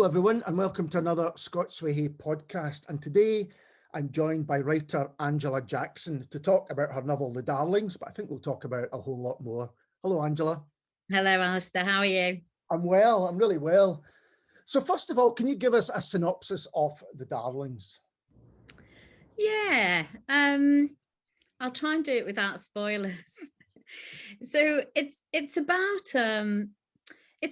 everyone, and welcome to another Scots Way Hey podcast. And today I'm joined by writer Angela Jackson to talk about her novel, The Darlings, but I think we'll talk about a whole lot more. Hello, Angela. Hello, Alistair. How are you? I'm well. I'm really well. So first of all, can you give us a synopsis of The Darlings? Yeah, I'll try and do it without spoilers. So it's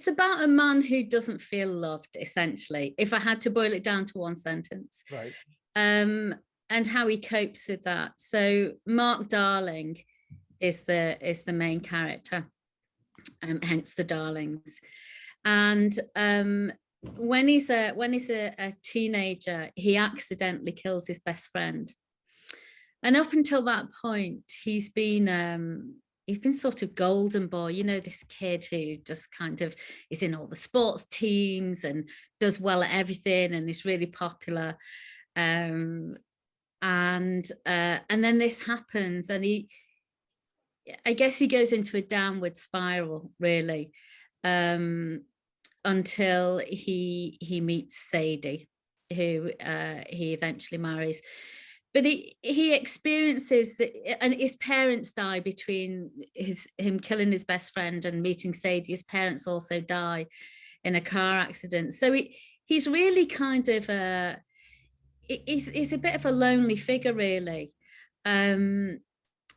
about a man who doesn't feel loved, essentially, if I had to boil it down to one sentence. Right. And how he copes with that. So Mark Darling is the main character, hence The Darlings. And when he's a teenager, he accidentally kills his best friend. And up until that point, he's been sort of golden boy, you know, this kid who just kind of is in all the sports teams and does well at everything and is really popular. And then this happens, and I guess he goes into a downward spiral, really, until he meets Sadie, who he eventually marries. But he experiences that, and his parents die between him killing his best friend and meeting Sadie. His parents also die in a car accident. So he's really kind of he's a bit of a lonely figure, really. And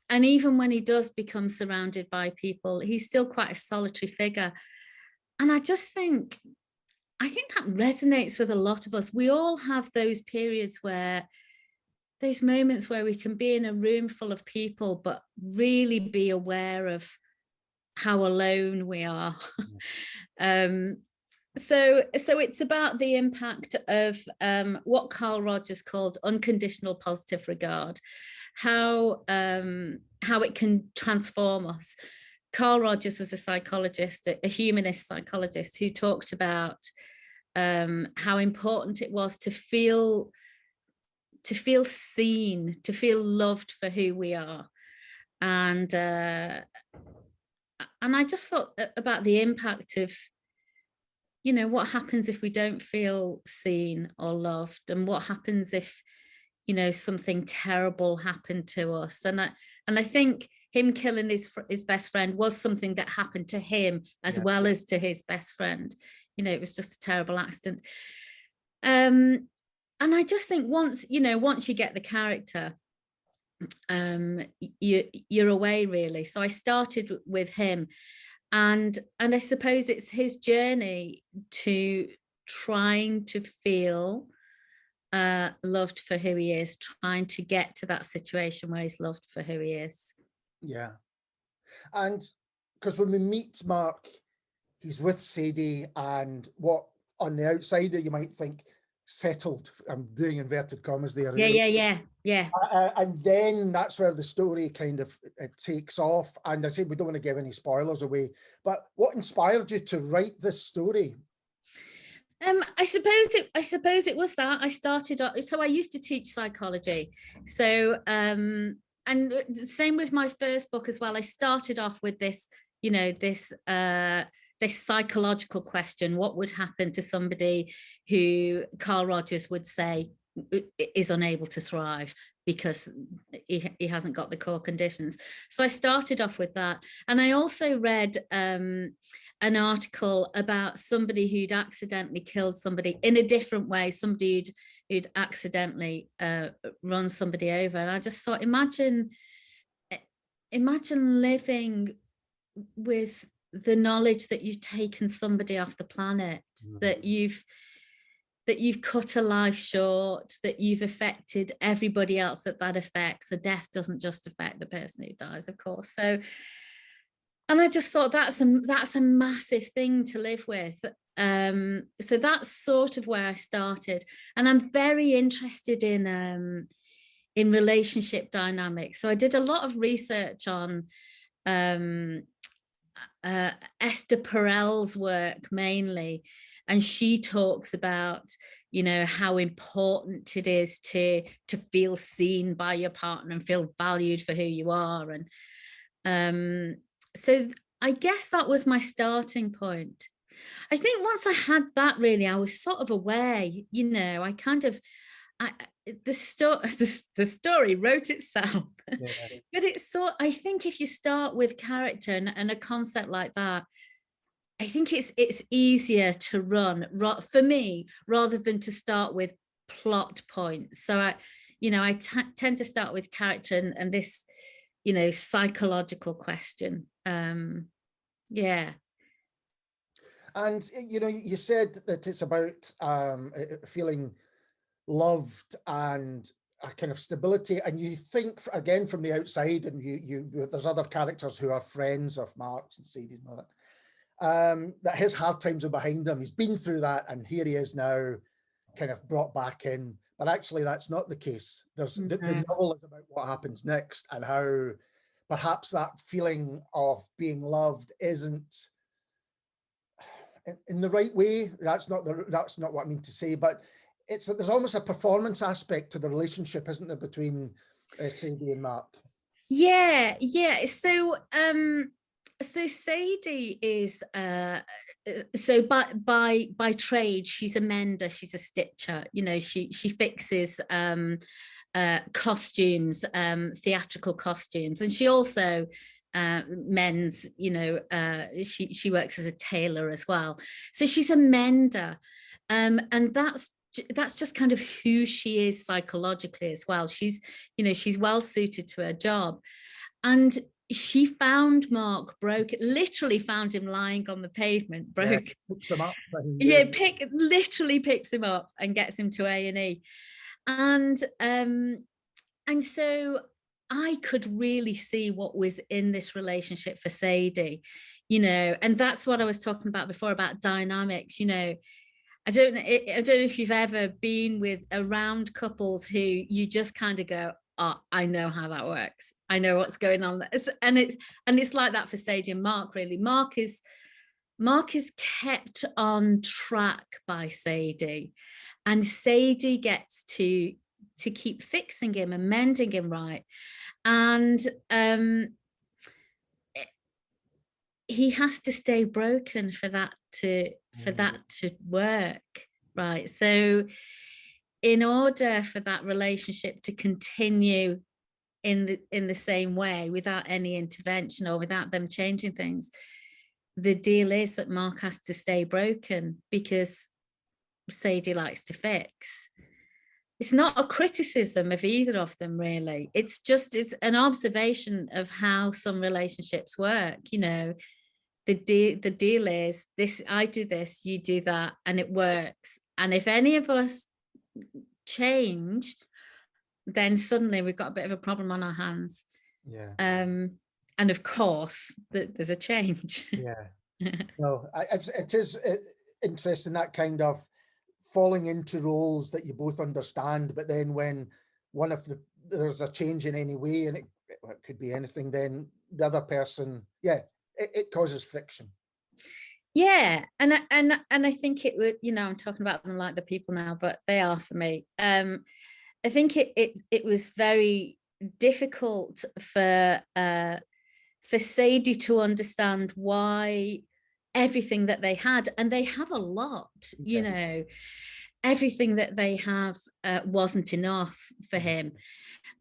even when he does become surrounded by people, he's still quite a solitary figure. And I think that resonates with a lot of us. We all have those periods those moments where we can be in a room full of people, but really be aware of how alone we are. So it's about the impact of what Carl Rogers called unconditional positive regard, how it can transform us. Carl Rogers was a psychologist, a humanist psychologist, who talked about how important it was to feel seen, to feel loved for who we are. And I just thought about the impact of, you know, what happens if we don't feel seen or loved, and what happens if, you know, something terrible happened to us. And I think him killing his best friend was something that happened to him as well as to his best friend. You know, it was just a terrible accident. And I just think once you get the character, you're away, really. So I started with him, and I suppose it's his journey to trying to feel loved for who he is, trying to get to that situation where he's loved for who he is. Yeah. And because when we meet Mark, he's with Sadie, and what on the outsider you might think settled, I'm doing inverted commas there. Yeah. And then that's where the story kind of takes off. And I say we don't want to give any spoilers away, but what inspired you to write this story? I suppose it was that I started. So I used to teach psychology. So and the same with my first book as well. I started off with this, you know, this psychological question: what would happen to somebody who Carl Rogers would say is unable to thrive because he hasn't got the core conditions? So I started off with that. And I also read an article about somebody who'd accidentally killed somebody in a different way, somebody who'd accidentally run somebody over. And I just thought, imagine living with the knowledge that you've taken somebody off the planet, that you've cut a life short, that you've affected everybody else that affects. So death doesn't just affect the person who dies, of course. So, and I just thought that's a massive thing to live with. So that's sort of where I started, and I'm very interested in relationship dynamics. So I did a lot of research on Esther Perel's work mainly, and she talks about, you know, how important it is to feel seen by your partner and feel valued for who you are. And so I guess that was my starting point. I think once I had that, really, I was sort of away, you know, I kind of, I, the story wrote itself. Yeah. But it's so, I think if you start with character and a concept like that, I think it's easier to run for me rather than to start with plot points. So I tend to start with character and this, psychological question. Yeah. And you said that it's about feeling loved and a kind of stability, and you think again from the outside, and there's other characters who are friends of Mark's and Sadie's and all that, that his hard times are behind him. He's been through that, and here he is now, kind of brought back in. But actually, that's not the case. The novel is about what happens next, and how perhaps that feeling of being loved isn't in the right way. That's not what I mean to say, but there's almost a performance aspect to the relationship, isn't there, between Sadie and Mark? Yeah. So Sadie is so by trade she's a mender, she's a stitcher. She fixes costumes, theatrical costumes, and she also mends. She works as a tailor as well. So she's a mender, and that's just kind of who she is psychologically as well. She's well suited to her job, and she found Mark literally found him lying on the pavement, broke. Yeah, picks him up. Literally picks him up and gets him to A&E. And so I could really see what was in this relationship for Sadie, and that's what I was talking about before about dynamics. I don't know if you've ever been around couples who you just kind of go, oh, I know how that works. I know what's going on. And it's like that for Sadie and Mark, really. Mark is kept on track by Sadie, and Sadie gets to keep fixing him and mending him right. And he has to stay broken for that to work, right? So in order for that relationship to continue in the same way without any intervention or without them changing things, the deal is that Mark has to stay broken because Sadie likes to fix. It's not a criticism of either of them, really. It's an observation of how some relationships work. The deal is this: I do this, you do that, and it works. And if any of us change, then suddenly we've got a bit of a problem on our hands. Yeah. And of course, there's a change. Yeah. No, it is interesting, that kind of falling into roles that you both understand, but then when there's a change in any way, and it could be anything, then the other person, it causes friction. Yeah, and I think it would, I'm talking about them like the people now, but they are for me. I think it was very difficult for Sadie to understand why everything that they had, and they have a lot, everything that they have wasn't enough for him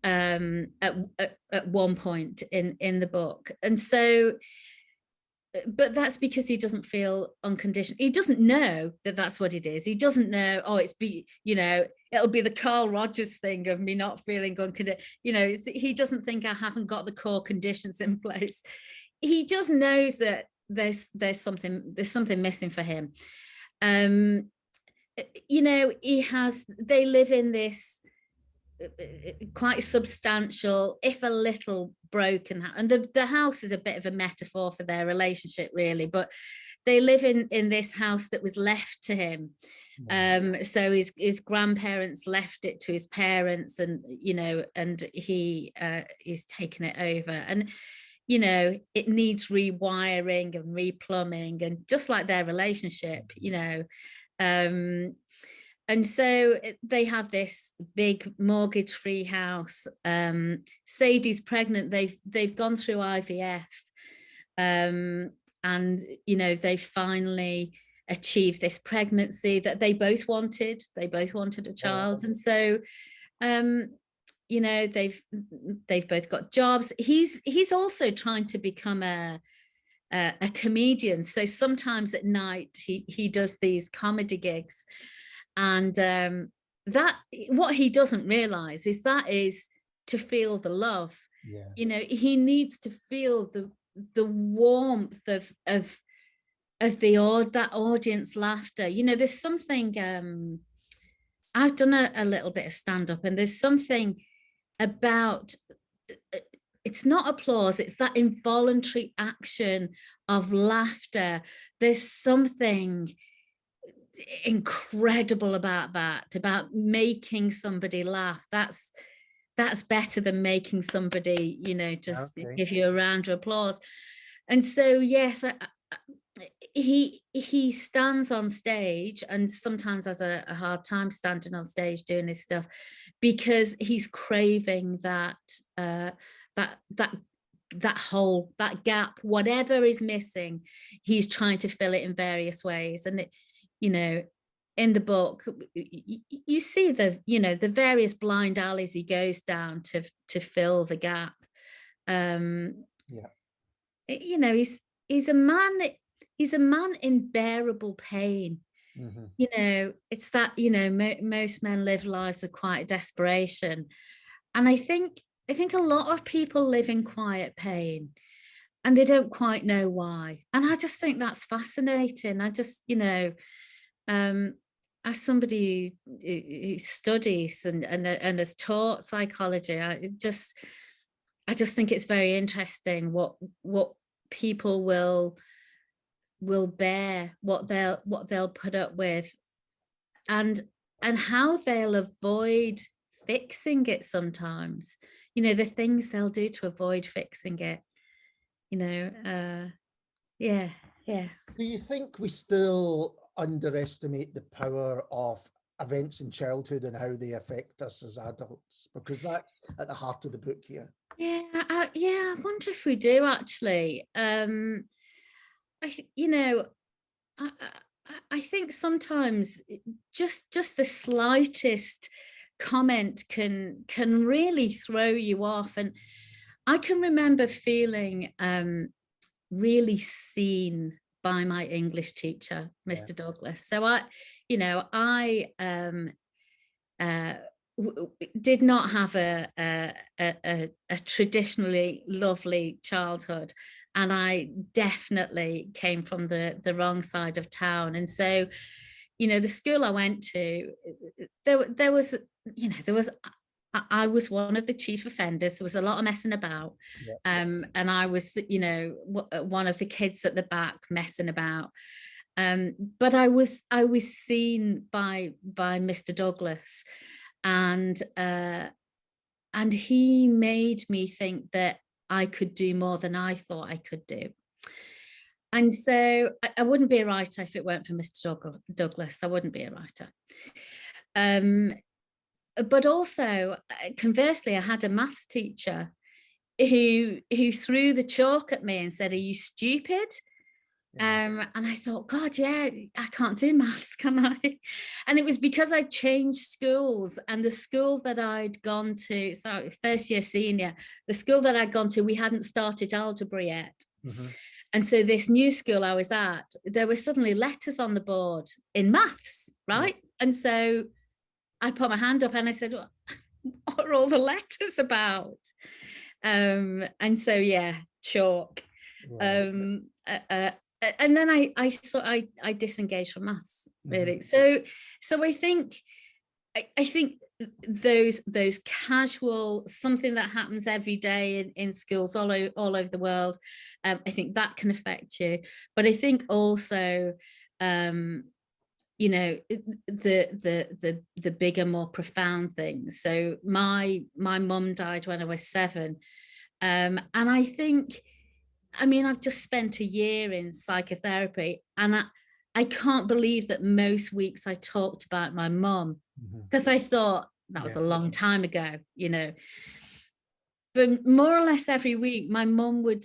at one point in the book. And so, but that's because he doesn't feel unconditional. He doesn't know that that's what it is. He doesn't know, it'll be the Carl Rogers thing of me not feeling unconditional. He doesn't think I haven't got the core conditions in place. He just knows that there's something missing for him. They live in this quite substantial, if a little broken, and the house is a bit of a metaphor for their relationship, really, but they live in this house that was left to him. So his grandparents left it to his parents, and he is taking it over, and it needs rewiring and replumbing, and just like their relationship, and so they have this big mortgage-free house. Sadie's pregnant. They've gone through IVF, and they finally achieve this pregnancy that they both wanted. They both wanted a child. And so, you know, they've both got jobs. He's also trying to become a comedian. So sometimes at night he does these comedy gigs, and that what he doesn't realize is that is to feel the love. Yeah. You know, he needs to feel the warmth of that audience laughter. You know, there's something, I've done a little bit of stand-up, and there's something about, it's not applause, it's that involuntary action of laughter. There's something incredible about that, about making somebody laugh. That's better than making somebody, you know, just give you a round of applause. And so, yes, he stands on stage, and sometimes has a hard time standing on stage doing his stuff, because he's craving that hole, that gap, whatever is missing, he's trying to fill it in various ways. And it, you know, in the book, you see the, you know, the various blind alleys he goes down to fill the gap. You know, he's a man in bearable pain. You know, it's that, you know, most men live lives of quiet desperation, and I think a lot of people live in quiet pain, and they don't quite know why. And I just think that's fascinating. I just, you know, as somebody who studies and has taught psychology, I just think it's very interesting what people will bear, what they'll put up with, and how they'll avoid fixing it sometimes. You know, the things they'll do to avoid fixing it. You know, yeah. Do you think we still underestimate the power of events in childhood and how they affect us as adults? Because that's at the heart of the book here. Yeah, I wonder if we do, actually. You know, I think sometimes just the slightest comment can really throw you off. And I can remember feeling really seen by my English teacher, Mr. Douglas. So I did not have a traditionally lovely childhood, and I definitely came from the wrong side of town. And so, you know, the school I went to, there was, you know, I was one of the chief offenders. There was a lot of messing about, and I was, you know, one of the kids at the back messing about. But I was seen by Mr. Douglas, and he made me think that I could do more than I thought I could do. And so I wouldn't be a writer if it weren't for Mr. Douglas. I wouldn't be a writer. But also, conversely, I had a maths teacher who threw the chalk at me and said, "Are you stupid?" And I thought, God, yeah, I can't do maths, can I? And it was because I changed schools, and the school that I'd gone to, so first year senior, the school that I'd gone to, we hadn't started algebra yet. And so this new school I was at, there were suddenly letters on the board in maths, right? And so I put my hand up and I said, what are all the letters about? And so, yeah, chalk. And then I disengaged from maths, really. So I think those casual, something that happens every day in schools all over the world, I think that can affect you. But I think also, you know, the bigger, more profound things. So my mum died when I was 7, and I think, I mean, I've just spent a year in psychotherapy, and I can't believe that most weeks I talked about my mum, because I thought that was a long time ago, you know. But more or less every week, my mum would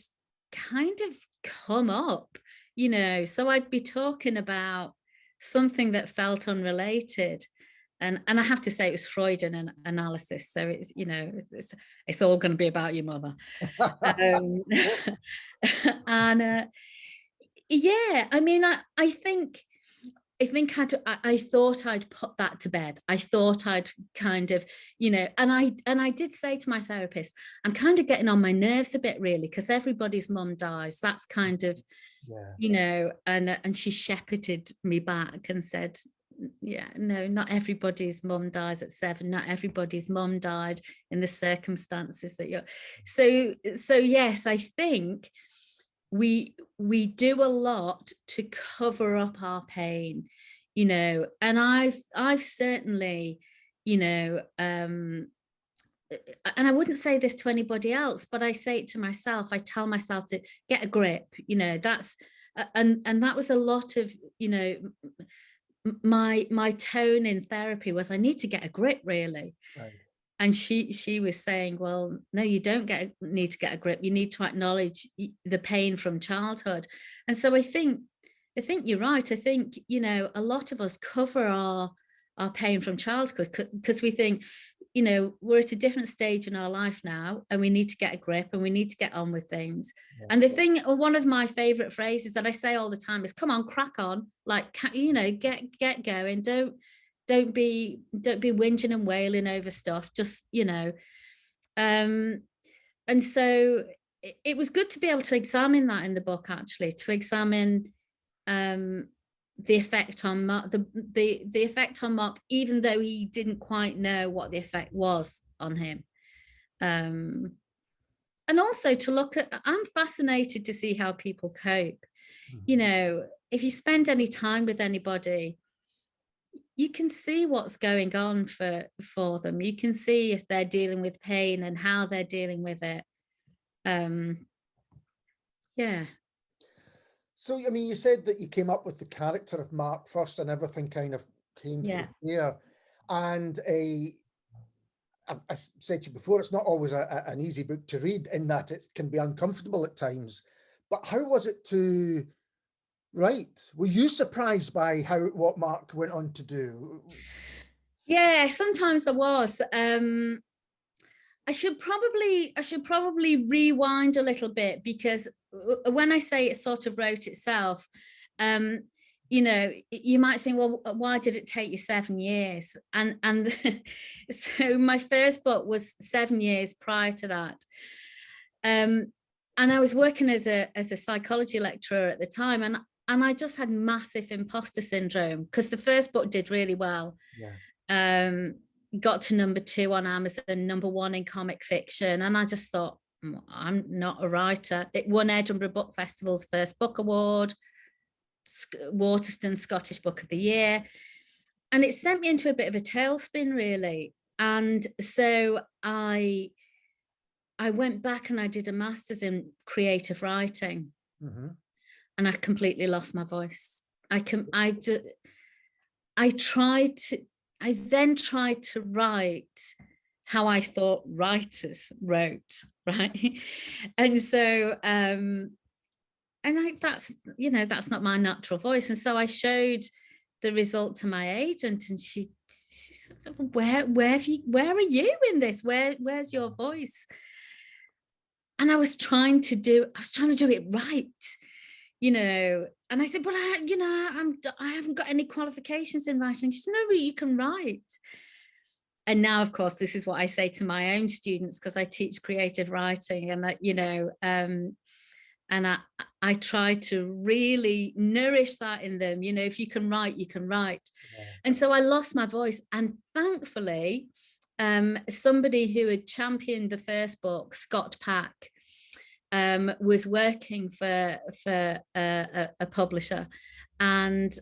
kind of come up, you know, so I'd be talking about something that felt unrelated. And I have to say it was Freudian analysis. So it's, you know, it's all going to be about your mother. Um, and yeah, I mean, I think I thought I'd put that to bed. I thought I'd kind of, you know, and I did say to my therapist, I'm kind of getting on my nerves a bit, really, because everybody's mum dies. That's kind of, Yeah. you know, and she shepherded me back and said, yeah, no, not everybody's mum dies at 7. Not everybody's mum died in the circumstances that you're. So yes, I think we do a lot to cover up our pain, you know, and I've certainly, you know, and I wouldn't say this to anybody else, but I say it to myself. I tell myself to get a grip, you know. That's and that was a lot of, you know, my tone in therapy was, I need to get a grip, really. Right. And she was saying, well, no, you don't need to get a grip. You need to acknowledge the pain from childhood. And so I think you're right. I think, you know, a lot of us cover our pain from childhood because we think, you know, we're at a different stage in our life now, and we need to get a grip and we need to get on with things. Yeah. And the thing, or one of my favorite phrases that I say all the time is, come on, crack on, like, you know, get going. Don't be whinging and wailing over stuff, just, you know. And so it was good to be able to examine that in the book, actually, to examine the effect on Mark, the effect on Mark, even though he didn't quite know what the effect was on him. And also to look at, I'm fascinated to see how people cope. You know, if you spend any time with anybody, you can see what's going on for them. You can see if they're dealing with pain and how they're dealing with it. Yeah. So, I mean, you said that you came up with the character of Mark first, and everything kind of came Yeah. from there. And I said to you before, it's not always an easy book to read, in that it can be uncomfortable at times. But how was it to write? Were you surprised by what Mark went on to do? Yeah, sometimes I was. I should probably rewind a little bit, because when I say it sort of wrote itself, you know, you might think, well, why did it take you 7 years? And so my first book was 7 years prior to that. And I was working as a psychology lecturer at the time, and I just had massive imposter syndrome, because the first book did really well. Yeah. Got to #2 on Amazon, #1 in comic fiction, and I just thought, I'm not a writer. It won Edinburgh Book Festival's first book award, Waterston Scottish Book of the Year, and it sent me into a bit of a tailspin, really. And so I went back and I did a master's in creative writing, and I completely lost my voice. I then tried to write how I thought writers wrote, right? And so, that's, you know, that's not my natural voice. And so I showed the result to my agent, and she said, where are you in this? Where's your voice? And I was trying to do it right, you know. And I said, well, I haven't got any qualifications in writing. She said, no, but you can write. And now, of course, this is what I say to my own students, because I teach creative writing, and you know, and I try to really nourish that in them. You know, if you can write, you can write. Yeah. And so I lost my voice, and thankfully, somebody who had championed the first book, Scott Pack, was working for a publisher, and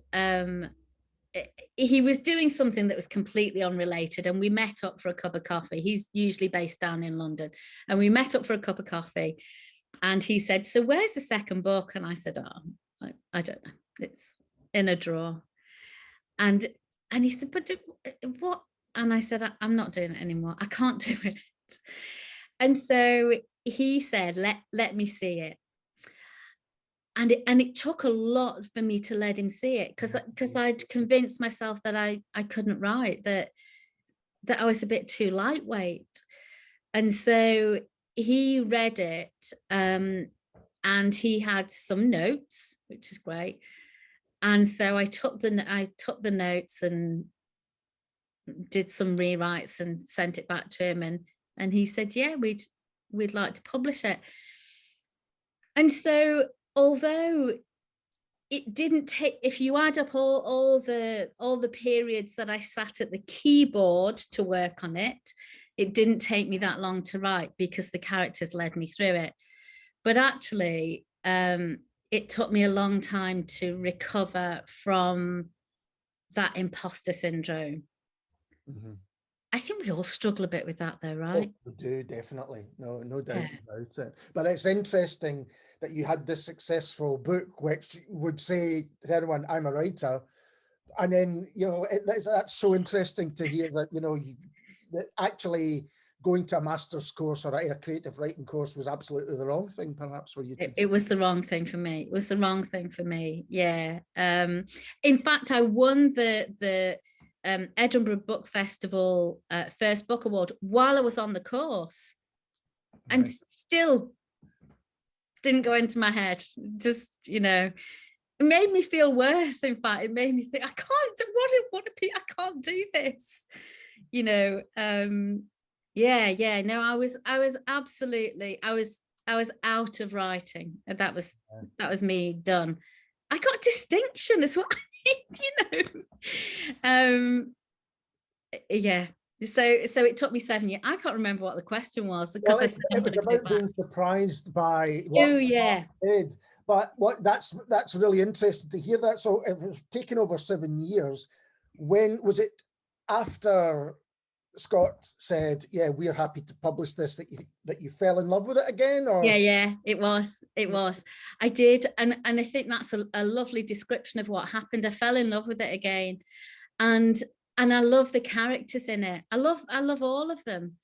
he was doing something that was completely unrelated, and we met up for a cup of coffee. He's usually based down in London, and we met up for a cup of coffee, and he said, so where's the second book? And I said, oh, I don't know, it's in a drawer. And he said, but what? And I said, I'm not doing it anymore, I can't do it. And so he said, let me see it. it took a lot for me to let him see it, because I'd convinced myself that I couldn't write, that I was a bit too lightweight. And so he read it, and he had some notes, which is great. And so I took the notes and did some rewrites and sent it back to him, and he said, yeah, we'd like to publish it. And so, although it didn't take, if you add up all the periods that I sat at the keyboard to work on it, it didn't take me that long to write, because the characters led me through it. But actually, it took me a long time to recover from that imposter syndrome. Mm-hmm. I think we all struggle a bit with that, though, right? Oh, we do, definitely. No doubt about it. But it's interesting that you had this successful book, which would say to anyone, I'm a writer. And then, that's so interesting to hear that, that actually going to a master's course or a creative writing course was absolutely the wrong thing, perhaps, for you to do. It was the wrong thing for me. It was the wrong thing for me. Yeah. In fact, I won the Edinburgh Book Festival First Book Award while I was on the course, and still didn't go into my head. Just, it made me feel worse. In fact, it made me think, I can't do this. No, I was absolutely, I was out of writing. That was me done. I got distinction as well. Yeah. So it took me 7 years. I can't remember what the question was, because I said it was about being surprised by what yeah did. But that's really interesting to hear that. So it was taken over 7 years. When was it? After Scott said, yeah, we're happy to publish this, that you fell in love with it again? Or yeah, it was I did, and I think that's a lovely description of what happened. I fell in love with it again, and I love the characters in it. I love all of them.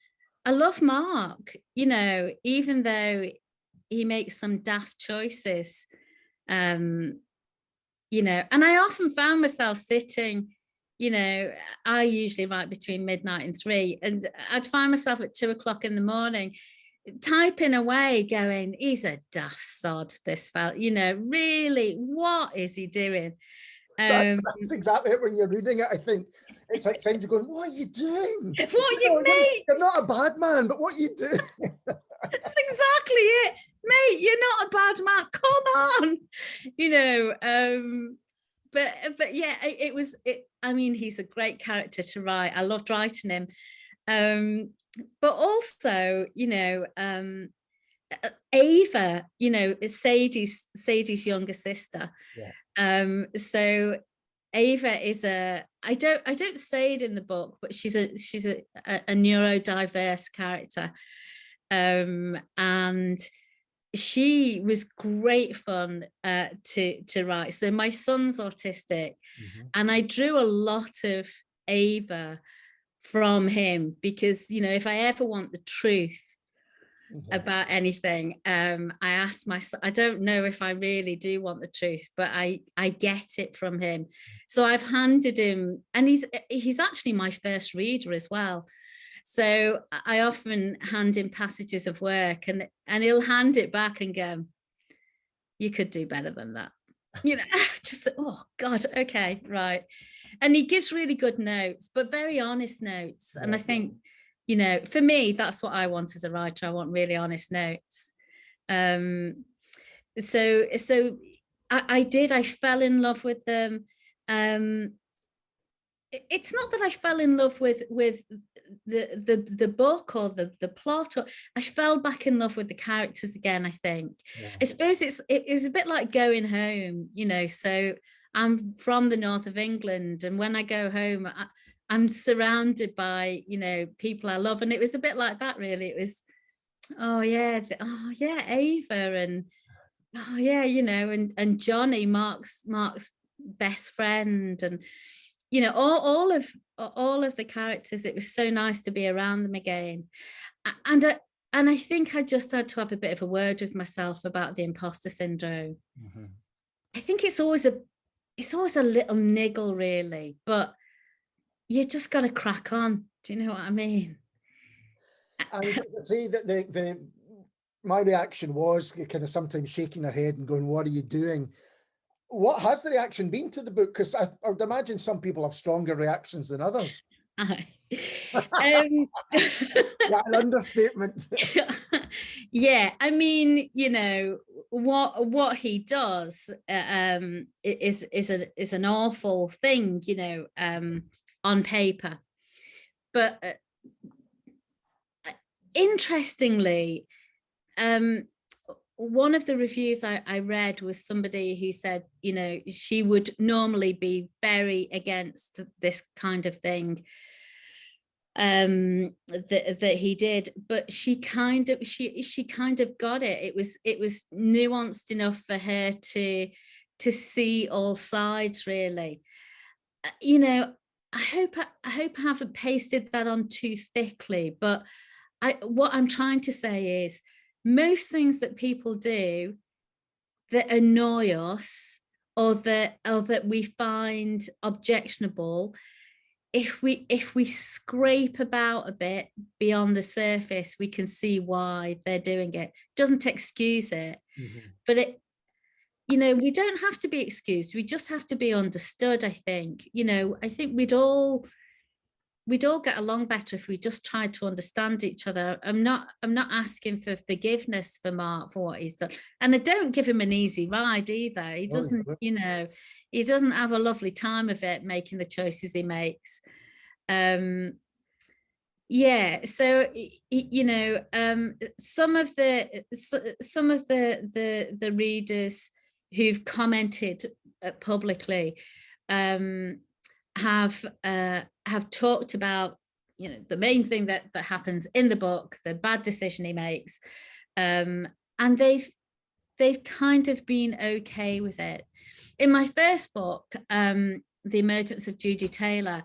I love Mark, even though he makes some daft choices, and I often found myself sitting, I usually write between midnight and 3, and I'd find myself at 2 o'clock in the morning typing away, going, he's a daft sod, this fella, really, what is he doing? That's exactly it. When you're reading it, I think it's like sometimes you're going, what are you doing? You're not a bad man, but what are you doing? That's exactly it, mate. You're not a bad man. Come on, but yeah, it was. I mean, he's a great character to write. I loved writing him, but also, Ava, is Sadie's younger sister. Yeah. So Ava is I don't say it in the book, but she's a neurodiverse character, and she was great fun to write. So my son's autistic, and I drew a lot of Ava from him, because if I ever want the truth about anything, I ask myself, I don't know if I really do want the truth, but I get it from him. So I've handed him, and he's actually my first reader as well. So I often hand him passages of work, and he'll hand it back and go, you could do better than that. Just, oh God, okay, right. And he gives really good notes, but very honest notes. And I think, for me, that's what I want as a writer. I want really honest notes. So I fell in love with them. It's not that I fell in love with the book or the plot, or I fell back in love with the characters again. I think, I suppose it is a bit like going home, so I'm from the north of England, and when I go home, I'm surrounded by people I love, and it was a bit like that, really. It was, Ava, and and Johnny, Mark's best friend, and all of the characters. It was so nice to be around them again, and And I think I just had to have a bit of a word with myself about the imposter syndrome. Mm-hmm. I think it's always a little niggle, really, but you just got to crack on. Do you know what I mean? And see that my reaction was kind of sometimes shaking her head and going, "What are you doing?" What has the reaction been to the book? Because I would imagine some people have stronger reactions than others. Yeah, an understatement. Yeah, I mean, what he does is an awful thing, on paper. But interestingly, one of the reviews I read was somebody who said, she would normally be very against this kind of thing that he did, but she kind of got it. It was nuanced enough for her to see all sides, really. I hope I haven't pasted that on too thickly, but what I'm trying to say is most things that people do that annoy us or that we find objectionable, if we scrape about a bit beyond the surface, we can see why they're doing it. Doesn't excuse it, but we don't have to be excused. We just have to be understood. I think we'd all get along better if we just tried to understand each other. I'm not asking for forgiveness for Mark for what he's done, and I don't give him an easy ride either. He doesn't, he doesn't have a lovely time of it making the choices he makes. Yeah, so some of the readers who've commented publicly have talked about the main thing that happens in the book, the bad decision he makes, and they've kind of been okay with it. In my first book, The Emergence of Judy Taylor,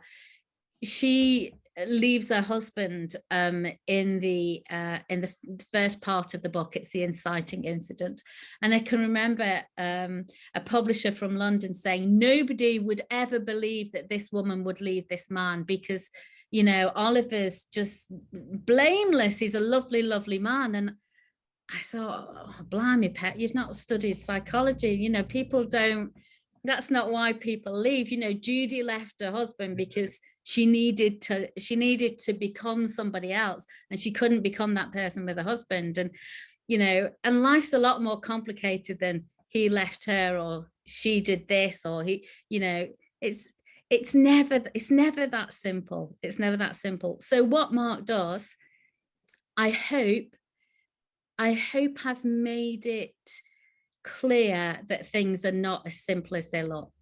she leaves her husband in the first part of the book. It's the inciting incident, and I can remember a publisher from London saying nobody would ever believe that this woman would leave this man because Oliver's just blameless. He's a lovely man. And I thought, oh, blimey, pet, you've not studied psychology. People don't. That's not why people leave. Judy left her husband because she needed to become somebody else, and she couldn't become that person with a husband. And and life's a lot more complicated than he left her or she did this or he. It's never that simple. It's never that simple. So what Mark does, I hope I've made it clear that things are not as simple as they look.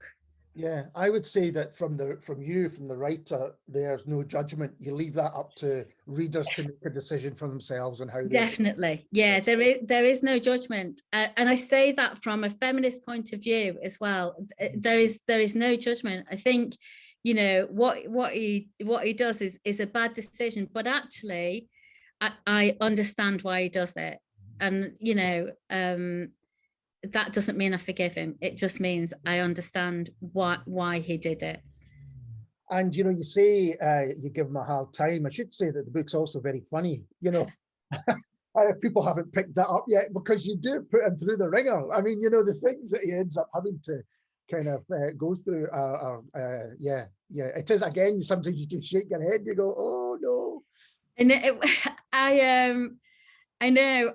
Yeah, I would say that from the writer, there's no judgment. You leave that up to readers to make a decision for themselves and how they. Definitely, yeah. There is no judgment, and I say that from a feminist point of view as well. There is no judgment. I think, what he does is a bad decision, but actually, I understand why he does it, and that doesn't mean I forgive him. It just means I understand why he did it. And you say you give him a hard time. I should say that the book's also very funny. People haven't picked that up yet because you do put him through the ringer. I mean, the things that he ends up having to kind of go through yeah. It is, again, sometimes you do shake your head. You go, oh no. And I know.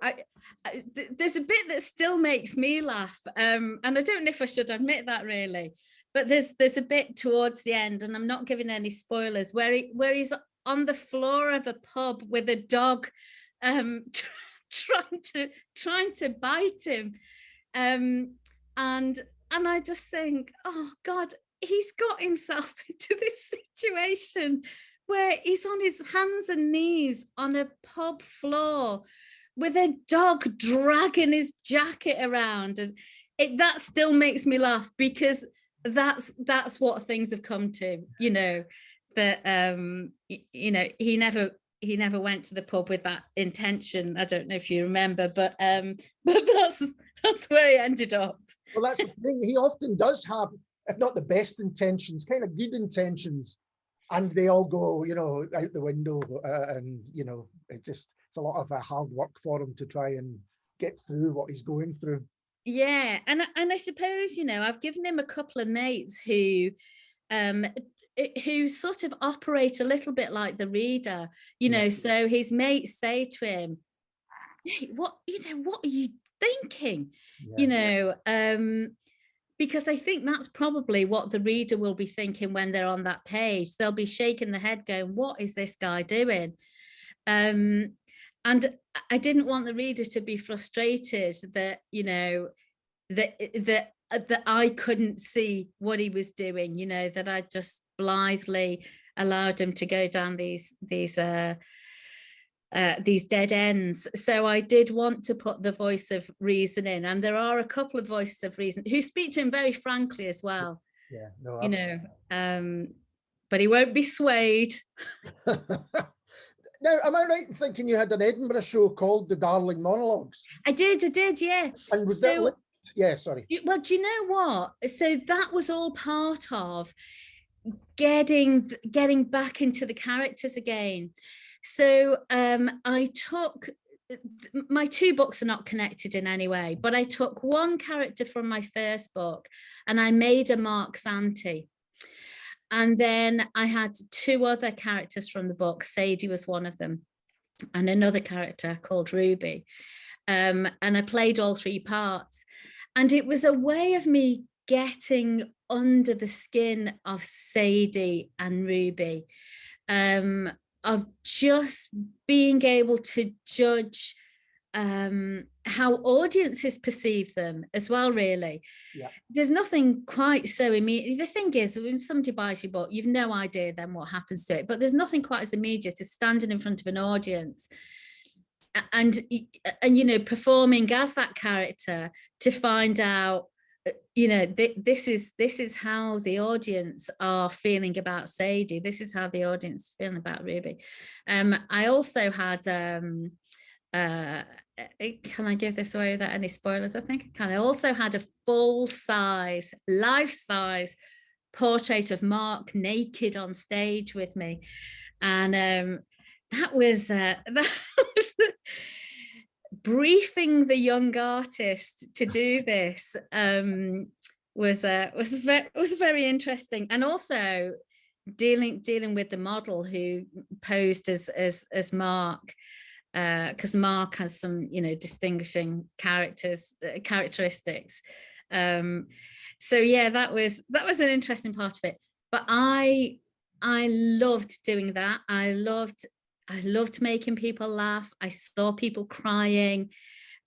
There's a bit that still makes me laugh, and I don't know if I should admit that really, but there's a bit towards the end, and I'm not giving any spoilers, where he's on the floor of a pub with a dog, trying to bite him, and I just think, oh God, he's got himself into this situation where he's on his hands and knees on a pub floor with a dog dragging his jacket around, and that still makes me laugh because that's what things have come to. That he never he never went to the pub with that intention. I don't know if you remember, but that's where he ended up. Well, that's the thing. He often does have, if not the best intentions, kind of good intentions, and they all go, you know, out the window. And you know, it's a lot of hard work for him to try and get through what he's going through. Yeah, and I suppose, you know, I've given him a couple of mates who sort of operate a little bit like the reader, you know. So his mates say to him, hey, what are you thinking? You know, because I think that's probably what the reader will be thinking when they're on that page. They'll be shaking their head going, what is this guy doing? And I didn't want the reader to be frustrated that, you know, that I couldn't see what he was doing, you know, that I just blithely allowed him to go down these dead ends. So I did want to put the voice of reason in, and there are a couple of voices of reason who speak to him very frankly as well. Yeah, no, you know, but he won't be swayed. Now, am I right in thinking you had an Edinburgh show called The Darling Monologues? I did, yeah. And was that linked? Yeah, sorry. Well, do you know what? So that was all part of getting back into the characters again. So I took, my two books are not connected in any way, but I took one character from my first book and I made a Mark's auntie. And then I had two other characters from the book. Sadie was one of them, and another character called Ruby. And I played all three parts. And it was a way of me getting under the skin of Sadie and Ruby, of just being able to judge how audiences perceive them as well, really. Yeah. There's nothing quite so immediate. The thing is, when somebody buys your book, you've no idea then what happens to it, but there's nothing quite as immediate as standing in front of an audience and you know, performing as that character to find out, you know, this is how the audience are feeling about Sadie. This is how the audience is feeling about Ruby. I also had can I give this away without any spoilers? I think I can. I also had a full-size, life-size portrait of Mark naked on stage with me, and that was briefing the young artist to do this was very interesting, and also dealing with the model who posed as Mark. Because Mark has some, you know, distinguishing characteristics. So yeah, that was an interesting part of it. But I loved doing that. I loved making people laugh. I saw people crying.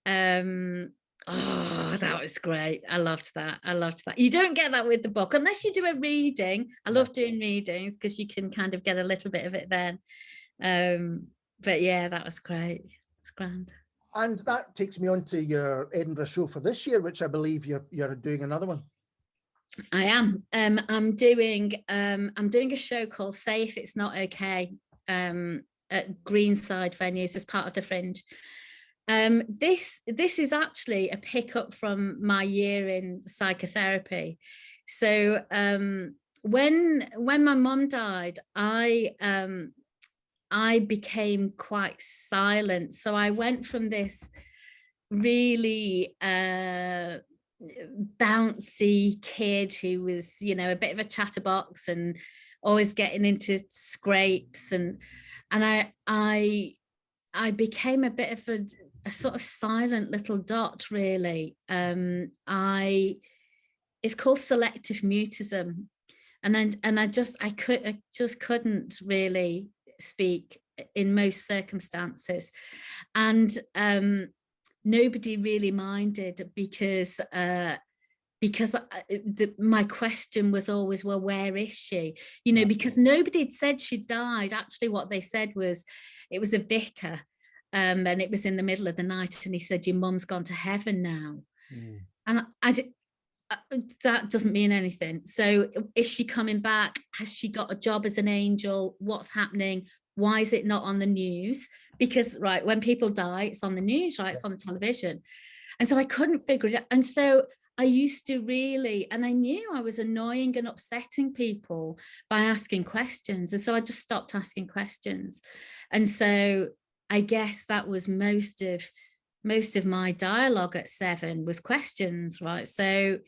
Oh, that was great. I loved that. You don't get that with the book unless you do a reading. I love doing readings because you can kind of get a little bit of it then. But yeah, that was great. It's grand. And that takes me on to your Edinburgh show for this year, which I believe you're doing another one. I am. I'm doing a show called Say If It's Not Okay at Greenside venues as part of the Fringe. This is actually a pickup from my year in psychotherapy. So when my mum died, I became quite silent. So I went from this really bouncy kid who was, you know, a bit of a chatterbox and always getting into scrapes, and I became a bit of a sort of silent little dot, really. It's called selective mutism, and I just couldn't really speak in most circumstances, and nobody really minded because my question was always, well, where is she? You know, because nobody had said she died. Actually, what they said was it was a vicar, and it was in the middle of the night, and he said, your mum's gone to heaven now. And that doesn't mean anything. So is she coming back? Has she got a job as an angel? What's happening? Why is it not on the news? Because, right, when people die, it's on the news, right? It's on the television. And so I couldn't figure it out. And so I used to really, and I knew I was annoying and upsetting people by asking questions. And so I just stopped asking questions. And so I guess that was most of my dialogue at 7 was questions, right? So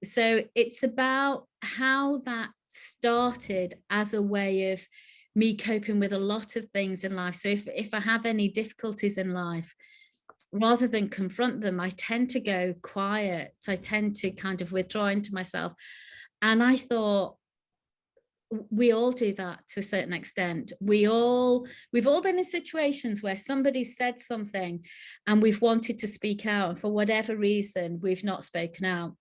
it's about how that started as a way of me coping with a lot of things in life. So if I have any difficulties in life, rather than confront them, I tend to go quiet. I tend to kind of withdraw into myself. And I thought, we all do that to a certain extent. We've all been in situations where somebody said something and we've wanted to speak out, and for whatever reason, we've not spoken out.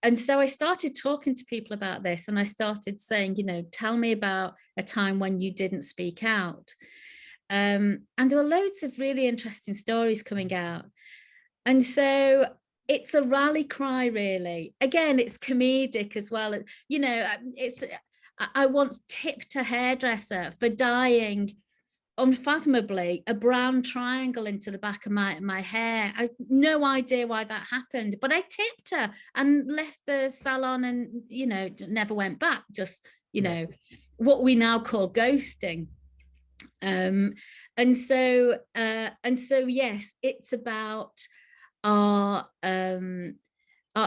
And so I started talking to people about this, and I started saying, tell me about a time when you didn't speak out. And there were loads of really interesting stories coming out. And so it's a rally cry, really. Again, it's comedic as well. I once tipped a hairdresser for dyeing unfathomably a brown triangle into the back of my hair. I had no idea why that happened, but I tipped her and left the salon and, never went back. Just, what we now call ghosting. And so yes, it's about our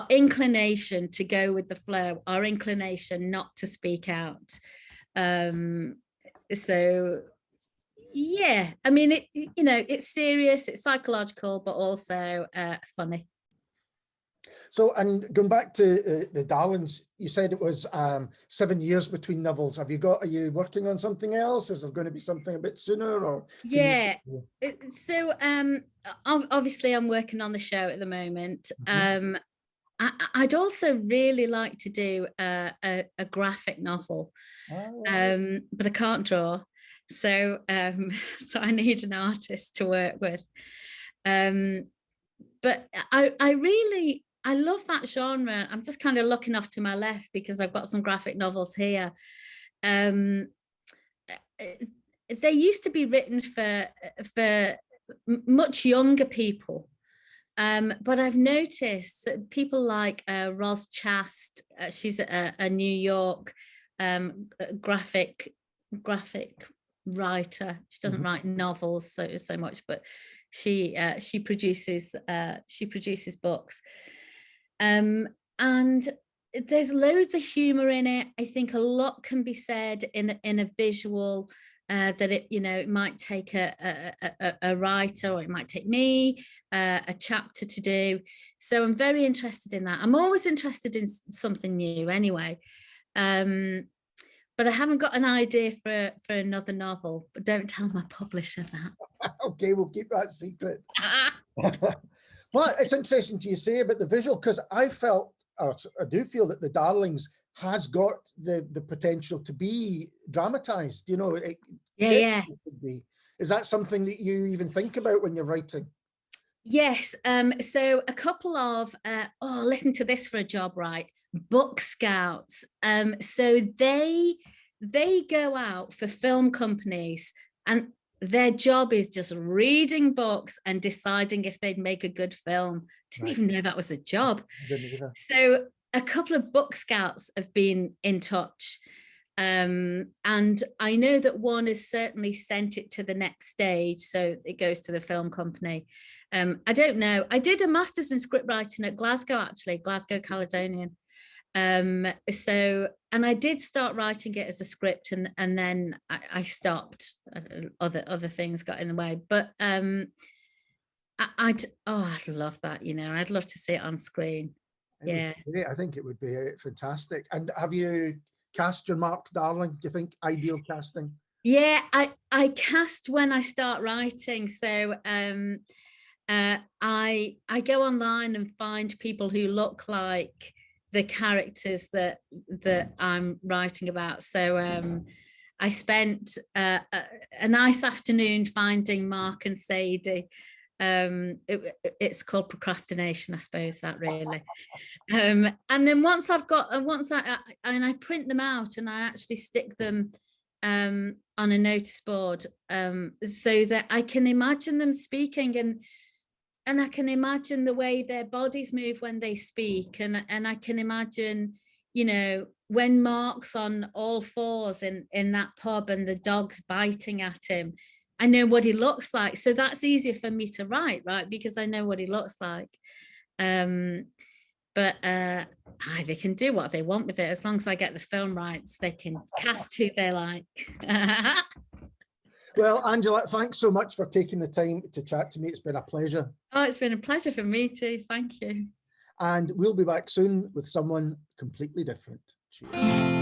inclination to go with the flow, our inclination not to speak out. So yeah, I mean, it's serious, it's psychological, but also funny. So, and going back to the Darlings, you said it was 7 years between novels. Are you working on something else? Is there going to be something a bit sooner, or? Yeah. So obviously I'm working on the show at the moment. Mm-hmm. I'd also really like to do a graphic novel, but I can't draw. So I need an artist to work with. But I love that genre. I'm just kind of looking off to my left because I've got some graphic novels here. They used to be written for much younger people. But I've noticed that people like Roz Chast, she's a New York graphic writer. She doesn't mm-hmm. write novels so much, but she produces books. And there's loads of humor in it. I think a lot can be said in a visual. That it might take a writer, or it might take me a chapter to do. So I'm very interested in that. I'm always interested in something new anyway. But I haven't got an idea for another novel, but don't tell my publisher that. Okay, we'll keep that secret. Well, it's interesting to you say about the visual, because I do feel that the Darlings has got the potential to be dramatized. Yeah. Is that something that you even think about when you're writing? Yes. So a couple of listen to this for a job, right? Book scouts. So they go out for film companies, and their job is just reading books and deciding if they'd make a good film. Didn't even know that was a job. Didn't either. So a couple of book scouts have been in touch. And I know that one has certainly sent it to the next stage, so it goes to the film company. I don't know. I did a master's in script writing at Glasgow Caledonian. And I did start writing it as a script, and then I stopped. Other things got in the way, but I'd love that. I'd love to see it on screen. Yeah, I think it would be fantastic. And have you cast your Mark Darling? Do you think ideal casting? Yeah, I cast when I start writing. So I go online and find people who look like the characters that I'm writing about. So I spent a nice afternoon finding Mark and Sadie. It's called procrastination, I suppose, that really. And then once I print them out and I actually stick them on a notice board, so that I can imagine them speaking, and I can imagine the way their bodies move when they speak, and I can imagine, you know, when Mark's on all fours in that pub and the dog's biting at him, I know what he looks like. So that's easier for me to write, right? Because I know what he looks like. But they can do what they want with it. As long as I get the film rights, they can cast who they like. Well, Angela, thanks so much for taking the time to chat to me. It's been a pleasure. Oh, it's been a pleasure for me too. Thank you. And we'll be back soon with someone completely different. Cheers.